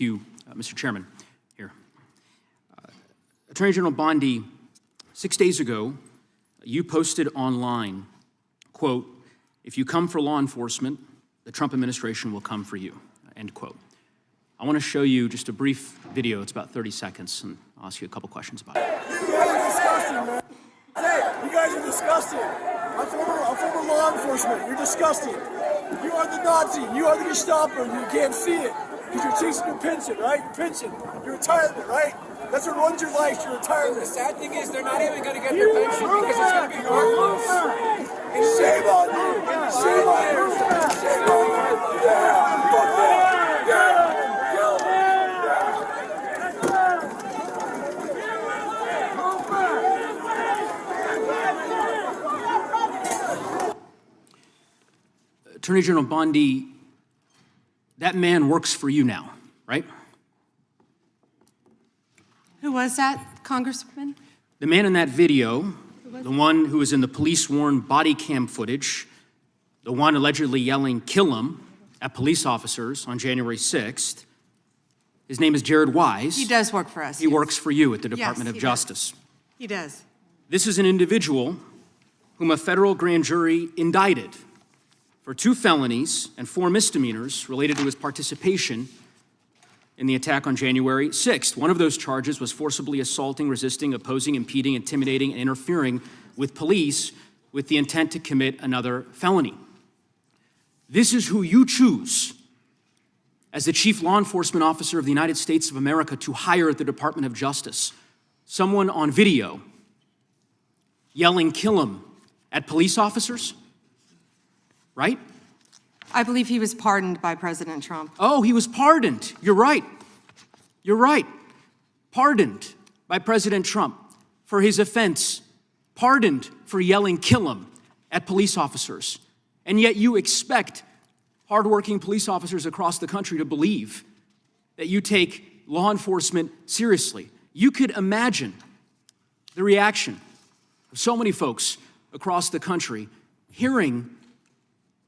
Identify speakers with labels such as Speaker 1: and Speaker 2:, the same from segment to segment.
Speaker 1: you, Mr. Chairman, here. Attorney General Bondi, 6 days ago, you posted online, quote, "If you come for law enforcement, the Trump administration will come for you," end quote. I want to show you just a brief video. It's about 30 seconds, and I'll ask you a couple questions about it.
Speaker 2: You guys are disgusting, man. Hey, you guys are disgusting. I'm former law enforcement. You're disgusting. You are the Nazi. You are the Gestapo. You can't see it because you're chasing your pension, right? Your pension, your retirement, right? That's what runs your life, your retirement.
Speaker 3: The sad thing is they're not even going to get their pension because it's going to be worthless.
Speaker 2: And shame on you. Shame on you. Shame on you. Yeah. Fuck that. Yeah.
Speaker 1: Attorney General Bondi, that man works for you now, right?
Speaker 4: Who was that, Congressman?
Speaker 1: The man in that video, the one who was in the police-worn body cam footage, the one allegedly yelling, "Kill him," at police officers on January 6th, his name is Jared Wise.
Speaker 4: He does work for us.
Speaker 1: He works for you at the Department of Justice.
Speaker 4: He does.
Speaker 1: This is an individual whom a federal grand jury indicted for 2 felonies and 4 misdemeanors related to his participation in the attack on January 6th. One of those charges was forcibly assaulting, resisting, opposing, impeding, intimidating, and interfering with police with the intent to commit another felony. This is who you choose as the Chief Law Enforcement Officer of the United States of America to hire at the Department of Justice. Someone on video yelling, "Kill him," at police officers? Right?
Speaker 4: I believe he was pardoned by President Trump.
Speaker 1: Oh, he was pardoned. You're right. You're right. Pardoned by President Trump for his offense. Pardoned for yelling, "Kill him," at police officers. And yet you expect hardworking police officers across the country to believe that you take law enforcement seriously. You could imagine the reaction of so many folks across the country hearing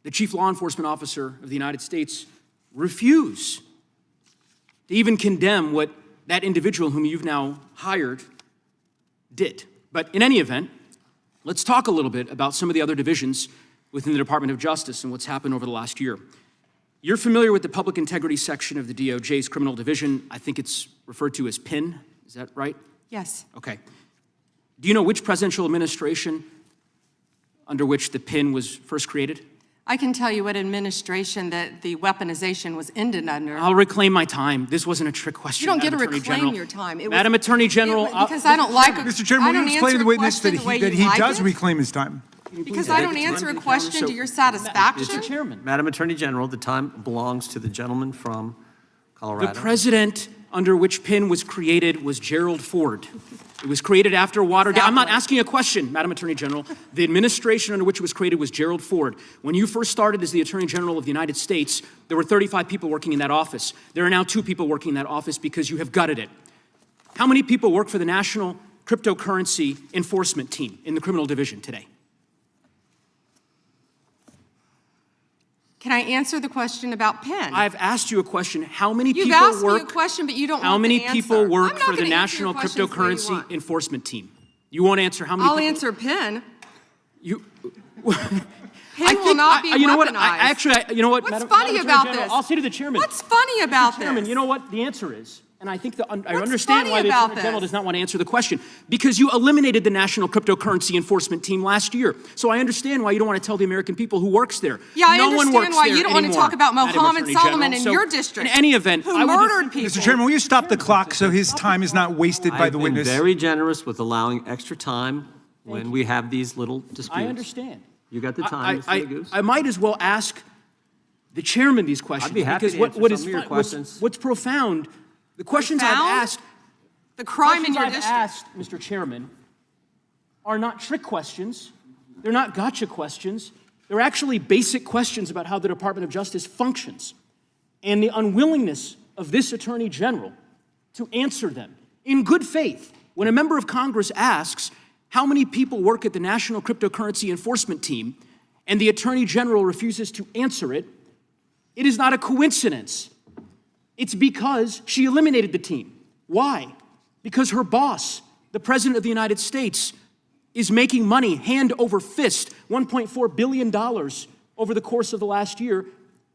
Speaker 1: the Chief Law Enforcement Officer of the United States refuse to even condemn what that individual whom you've now hired did. But in any event, let's talk a little bit about some of the other divisions within the Department of Justice and what's happened over the last year. You're familiar with the Public Integrity section of the DOJ's criminal division. I think it's referred to as PIN. Is that right?
Speaker 4: Yes.
Speaker 1: Okay. Do you know which presidential administration under which the PIN was first created?
Speaker 4: I can tell you what administration that the weaponization was ended under.
Speaker 1: I'll reclaim my time. This wasn't a trick question.
Speaker 4: You don't get to
Speaker 1: Madam Attorney
Speaker 4: reclaim
Speaker 1: General.
Speaker 4: your time.
Speaker 1: Madam Attorney General.
Speaker 4: Because I don't like
Speaker 5: Mr. Chairman, will you explain to the witness that he does reclaim his time?
Speaker 4: Because I don't answer a question to your satisfaction.
Speaker 1: Mr. Chairman.
Speaker 6: Madam Attorney General, the time belongs to the gentleman from Colorado.
Speaker 1: The president under which PIN was created was Gerald Ford. It was created after Watergate. I'm not asking a question, Madam Attorney General. The administration under which it was created was Gerald Ford. When you first started as the Attorney General of the United States, there were 35 people working in that office. There are now 2 people working in that office because you have gutted it. How many people work for the National Cryptocurrency Enforcement Team in the criminal division today?
Speaker 4: Can I answer the question about PIN?
Speaker 1: I've asked you a question. How many
Speaker 4: You've
Speaker 1: people
Speaker 4: asked
Speaker 1: work?
Speaker 4: me a question, but you don't
Speaker 1: How
Speaker 4: want
Speaker 1: many
Speaker 4: the
Speaker 1: people
Speaker 4: answer.
Speaker 1: work
Speaker 4: I'm not
Speaker 1: for the
Speaker 4: gonna answer your
Speaker 1: National
Speaker 4: questions the way you
Speaker 1: Cryptocurrency
Speaker 4: want.
Speaker 1: Enforcement Team? You won't answer how many
Speaker 4: I'll
Speaker 1: people?
Speaker 4: answer PIN.
Speaker 1: You.
Speaker 4: PIN will not be
Speaker 1: you know what?
Speaker 4: weaponized.
Speaker 1: You know what?
Speaker 4: What's
Speaker 1: Madam
Speaker 4: funny
Speaker 1: Attorney
Speaker 4: about
Speaker 1: General,
Speaker 4: this?
Speaker 1: I'll say to the chairman.
Speaker 4: What's funny about
Speaker 1: Chairman,
Speaker 4: this?
Speaker 1: you know what the answer is? And I think I
Speaker 4: What's
Speaker 1: understand
Speaker 4: funny
Speaker 1: why the
Speaker 4: about
Speaker 1: Attorney General
Speaker 4: this?
Speaker 1: does not want to answer the question. Because you eliminated the National Cryptocurrency Enforcement Team last year. So I understand why you don't want to tell the American people who works there.
Speaker 4: Yeah, I
Speaker 1: no one
Speaker 4: understand
Speaker 1: works
Speaker 4: why
Speaker 1: there
Speaker 4: you don't want to
Speaker 1: anymore,
Speaker 4: talk about
Speaker 1: Madam
Speaker 4: Mohammed
Speaker 1: Attorney
Speaker 4: Solomon
Speaker 1: General.
Speaker 4: in
Speaker 1: So,
Speaker 4: your district.
Speaker 1: In any event,
Speaker 4: who
Speaker 1: I would
Speaker 4: murdered people.
Speaker 5: Mr. Chairman, will you stop the clock so his time is not wasted by
Speaker 6: I've
Speaker 5: the
Speaker 6: been
Speaker 5: witness?
Speaker 6: very generous with allowing extra time when we have these little disputes.
Speaker 1: I understand.
Speaker 6: You got the time, Mr. Goose.
Speaker 1: I might as well ask the chairman these questions.
Speaker 6: I'd be happy
Speaker 1: because
Speaker 6: to
Speaker 1: what
Speaker 6: answer some of your questions.
Speaker 1: What's profound, the questions I've
Speaker 4: Profound?
Speaker 1: asked,
Speaker 4: The crime in
Speaker 1: questions
Speaker 4: your
Speaker 1: I've
Speaker 4: district.
Speaker 1: asked, Mr. Chairman, are not trick questions. They're not gotcha questions. They're actually basic questions about how the Department of Justice functions and the unwillingness of this Attorney General to answer them in good faith. When a member of Congress asks how many people work at the National Cryptocurrency Enforcement Team and the Attorney General refuses to answer it, it is not a coincidence It's because she eliminated the team. Why? Because her boss, the President of the United States, is making money hand over fist, $1.4 billion over the course of the last year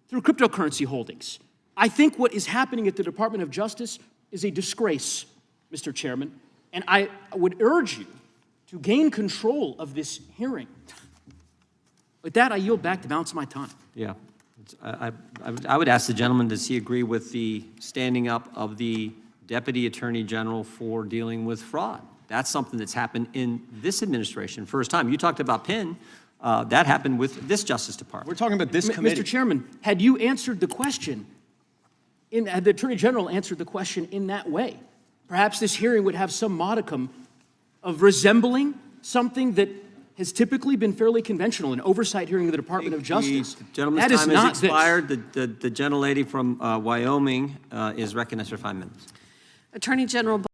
Speaker 1: through cryptocurrency holdings. I think what is happening at the Department of Justice is a disgrace, Mr. Chairman, and I would urge you to gain control of this hearing. With that, I yield back the balance of my time.
Speaker 6: Yeah. I would ask the gentleman, does he agree with the standing up of the Deputy Attorney General for dealing with fraud? That's something that's happened in this administration. First time. You talked about Penn. That happened with this Justice Department.
Speaker 5: We're talking about this committee.
Speaker 1: Mr. Chairman, had you answered the question, had the Attorney General answered the question in that way, perhaps this hearing would have some modicum of resembling something that has typically been fairly conventional, an oversight hearing of the Department of Justice.
Speaker 6: The gentleman's
Speaker 1: That is
Speaker 6: time
Speaker 1: not
Speaker 6: has expired. The gentlelady from Wyoming is recognized for 5 minutes.
Speaker 4: Attorney General